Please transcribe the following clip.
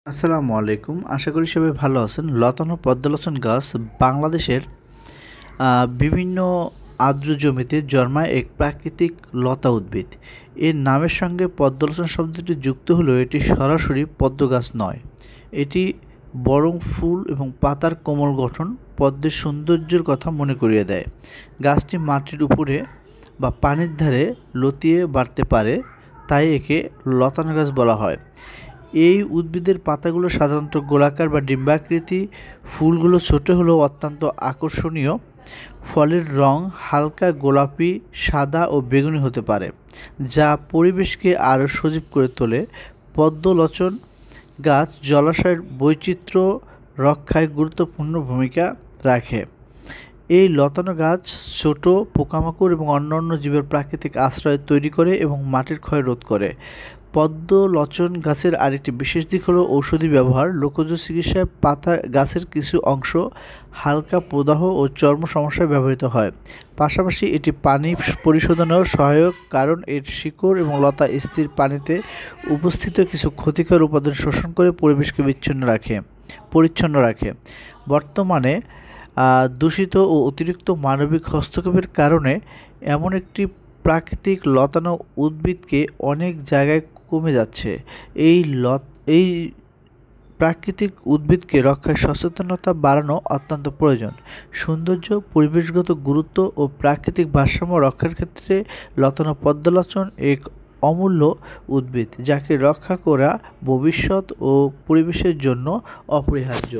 আসসালামু আলাইকুম। আশা করি সবাই ভালো আছেন। লতানো পদ্মলোচন গাছ বাংলাদেশের বিভিন্ন আর্দ্র জমিতে জন্মায় এক প্রাকৃতিক লতা উদ্ভিদ। এর নামের সঙ্গে পদ্মলোচন শব্দটি যুক্ত হলেও এটি সরাসরি পদ্ম গাছ নয়। এটি বরং ফুল এবং পাতার কোমল গঠন পদ্মের সৌন্দর্যের কথা মনে করিয়ে দেয়। গাছটি মাটির উপরে বা পানির ধারে লতিয়ে বাড়তে পারে, তাই একে লতানো গাছ বলা হয়। এই উদ্ভিদের পাতাগুলো সাধারণত গোলাকার বা ডিম্বাকৃতি, ফুলগুলো ছোট হলেও অত্যন্ত আকর্ষণীয়। ফলের রং হালকা গোলাপি, সাদা ও বেগুনি হতে পারে, যা পরিবেশকে আরও সজীব করে তোলে। পদ্মলোচন গাছ জলাশয়ের বৈচিত্র্য রক্ষায় গুরুত্বপূর্ণ ভূমিকা রাখে। এই লতানো গাছ ছোট পোকামাকড় এবং অন্যান্য জীবের প্রাকৃতিক আশ্রয় তৈরি করে এবং মাটির ক্ষয় রোধ করে। পদ্মলোচন গাছের আরেকটি বিশেষ দিক হলো ঔষধি ব্যবহার। লোকজ চিকিৎসায় পাতা গাছের কিছু অংশ হালকা প্রদাহ ও চর্ম সমস্যায় ব্যবহৃত হয়। পাশাপাশি এটি পানি পরিশোধনেও সহায়ক, কারণ এর শিকড় এবং লতা স্থির পানিতে উপস্থিত কিছু ক্ষতিকর উপাদান শোষণ করে পরিবেশকে পরিচ্ছন্ন রাখে। বর্তমানে দূষিত ও অতিরিক্ত মানবিক হস্তক্ষেপের কারণে এমন একটি প্রাকৃতিক লতানো উদ্ভিদকে অনেক জায়গায় কমে যাচ্ছে। এই প্রাকৃতিক উদ্ভিদকে রক্ষায় সচেতনতা বাড়ানো অত্যন্ত প্রয়োজন। সৌন্দর্য, পরিবেশগত গুরুত্ব ও প্রাকৃতিক ভারসাম্য রক্ষার ক্ষেত্রে লতানো পদ্মলোচন এক অমূল্য উদ্ভিদ, যাকে রক্ষা করা ভবিষ্যৎ ও পরিবেশের জন্য অপরিহার্য।